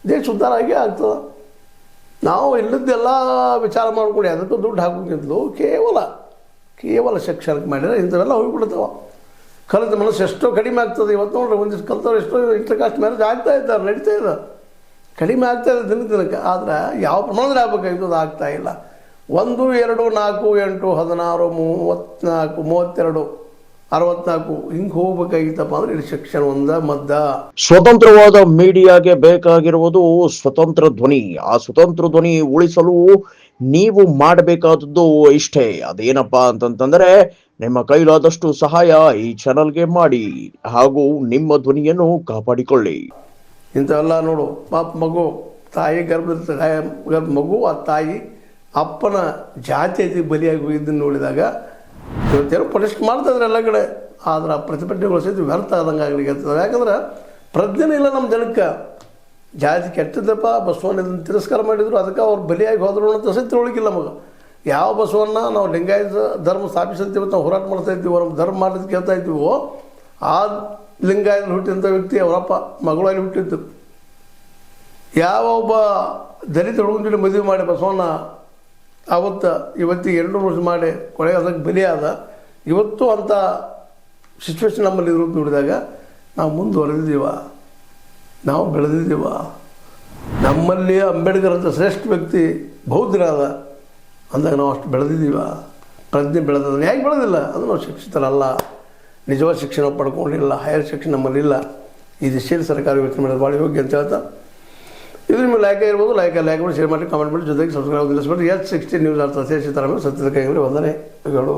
ದೇಶ ಉದ್ಧಾರ ಆಗೇ ಆಗ್ತದೆ. ನಾವು ಇಲ್ಲದ್ದೆಲ್ಲ ವಿಚಾರ ಮಾಡ್ಕೊಂಡು ಅದಕ್ಕೂ ದುಡ್ಡು ಹಾಕೋಕ್ಕಿಂತಲೂ ಕೇವಲ ಶಿಕ್ಷಣಕ್ಕೆ ಮಾಡಿದರೆ ಇಂಥವೆಲ್ಲ ಹೋಗಿಬಿಡ್ತಾವೆ. ಕಲಿತ ಮನಸ್ಸು ಎಷ್ಟೋ ಕಡಿಮೆ ಆಗ್ತದೆ. ಇವತ್ತು ನೋಡ್ರಿ ಒಂದಿಷ್ಟು ಕಲ್ತವ್ರು ಎಷ್ಟೋ ಇಂಟರ್ ಕಾಸ್ಟ್ ಮ್ಯಾರೇಜ್ ಆಗ್ತಾ ಇದ್ದಾರೆ, ನಡೀತಾ ಇದೆ, ಕಡಿಮೆ ಆಗ್ತಾಯಿದೆ ದಿನಕ್ಕೆ. ಆದರೆ ಯಾವ ಪ್ರಮಾಣದಲ್ಲಿ ಆಗಬೇಕಾಗಿತ್ತು ಅದು ಆಗ್ತಾಯಿಲ್ಲ. 1, 2, 4, 8, 16, 34, 32, 64 ಹಿಂಗೆ ಹೋಗ್ಬೇಕಾಗಿತ್ತಪ್ಪ ಅಂದ್ರೆ ಇಲ್ಲಿ ಶಿಕ್ಷಣ ಮದ್ದ. ಸ್ವತಂತ್ರವಾದ ಮೀಡಿಯಾಗೆ ಬೇಕಾಗಿರುವುದು ಸ್ವತಂತ್ರ ಧ್ವನಿ. ಆ ಸ್ವತಂತ್ರ ಧ್ವನಿ ಉಳಿಸಲು ನೀವು ಮಾಡಬೇಕಾದದ್ದು ಇಷ್ಟೇ. ಅದೇನಪ್ಪಾ ಅಂತಂತಂದ್ರೆ ನಿಮ್ಮ ಕೈಲಾದಷ್ಟು ಸಹಾಯ ಈ ಚಾನಲ್ಗೆ ಮಾಡಿ ಹಾಗೂ ನಿಮ್ಮ ಧ್ವನಿಯನ್ನು ಕಾಪಾಡಿಕೊಳ್ಳಿ. ಇಂಥವೆಲ್ಲ ನೋಡು, ಪಾಪ ಮಗು ತಾಯಿ ಮಗು ಆ ತಾಯಿ ಅಪ್ಪನ ಜಾತಿ ಬಲಿಯಾಗಿ ಹೋಗಿದ್ದನ್ನು ನೋಡಿದಾಗ ಇವತ್ತೇನೋ ಪರೀಕ್ಷೆ ಮಾಡ್ತಾಯಿದ್ರೆ ಎಲ್ಲ ಕಡೆ. ಆದ್ರೆ ಆ ಪ್ರತಿಭಟನೆಗಳು ಸಹಿತ ವ್ಯರ್ಥ ಆದಂಗೆ ಆಗಲಿಕ್ಕೆ. ಯಾಕಂದ್ರೆ ಪ್ರಜ್ಞೆ ಇಲ್ಲ ನಮ್ಮ ಜನಕ್ಕೆ. ಜಾತಿ ಕೆಟ್ಟದಪ್ಪ, ಬಸವಣ್ಣ ಇದನ್ನು ತಿರಸ್ಕಾರ ಮಾಡಿದ್ರು, ಅದಕ್ಕೆ ಅವ್ರು ಬಲಿಯಾಗಿ ಹೋದ್ರು ಅಂತ ಸಹಿತ ತಿಳ್ಕೊಳ್ಳಿಕ್ಕಿಲ್ಲ ನಮಗೆ. ಯಾವ ಬಸವಣ್ಣ ನಾವು ಲಿಂಗಾಯತ ಧರ್ಮ ಸ್ಥಾಪಿಸಂತೀವಿ, ನಾವು ಹೋರಾಟ ಮಾಡ್ತಾ ಇದ್ದೀವೋ, ನಮ್ಮ ಧರ್ಮ ಮಾಡೋದಕ್ಕೆ ಕೇಳ್ತಾ ಇದ್ದೀವೋ, ಆ ಲಿಂಗಾಯತ ಹುಟ್ಟಿದಂಥ ವ್ಯಕ್ತಿ ಅವರಪ್ಪ ಮಗಳಾಗಿ ಹುಟ್ಟಿದ್ದು. ಯಾವ ಒಬ್ಬ ದಲಿತ ಹುಡುಗನ ಮದುವೆ ಮಾಡಿ ಬಸವಣ್ಣ ಇವತ್ತಿಗೆ 2 ವರ್ಷ ಮಾಡಿ ಕೊನೆಗೆ ಅದಕ್ಕೆ ಬಲಿಯಾದ. ಇವತ್ತು ಅಂಥ ಸಿಚುವೇಶನ್ ನಮ್ಮಲ್ಲಿ ಇರೋದು ನೋಡಿದಾಗ ನಾವು ಮುಂದುವರೆದಿದ್ದೀವ, ನಾವು ಬೆಳೆದಿದ್ದೀವ. ನಮ್ಮಲ್ಲಿ ಅಂಬೇಡ್ಕರ್ ಅಂತ ಶ್ರೇಷ್ಠ ವ್ಯಕ್ತಿ ಬೌದ್ಧರಾದ ಅಂದಾಗ ನಾವು ಅಷ್ಟು ಬೆಳೆದಿದ್ದೀವ, ಪ್ರಜ್ಞೆ ಬೆಳೆದ. ಹೇಗೆ ಬೆಳೆದಿಲ್ಲ ಅದು ನಾವು ಶಿಕ್ಷಿತರಲ್ಲ, ನಿಜವಾದ ಶಿಕ್ಷಣ ಪಡ್ಕೊಂಡಿಲ್ಲ, ಹೈಯರ್ ಶಿಕ್ಷಣ ನಮ್ಮಲ್ಲಿಲ್ಲ. ಈ ದಿಶೆಯಲ್ಲಿ ಸರ್ಕಾರ ಯೋಚನೆ ಮಾಡೋದು ಭಾಳ ಯೋಗ್ಯ ಅಂತ ಹೇಳ್ತಾ, ಇದು ನಿಮಗೆ ಲೈಕ್ ಆಗಿರ್ಬೋದು. ಲೈಕ್ ಮಾಡಿ, ಶೇರ್ ಮಾಡಿ, ಕಾಮೆಂಟ್ ಮಾಡಿ, ಜೊತೆಗೆ ಸಬ್ಸ್ಕ್ರೈಬ್ ನಿಲ್ಲಿಸ್ಬಿಟ್ಟು S60 ನ್ಯೂಸ್ ಅರ್ಥ ಸತ್ಯದ ಕೈಯಲ್ಲಿ ವಂದನೆಗಳು.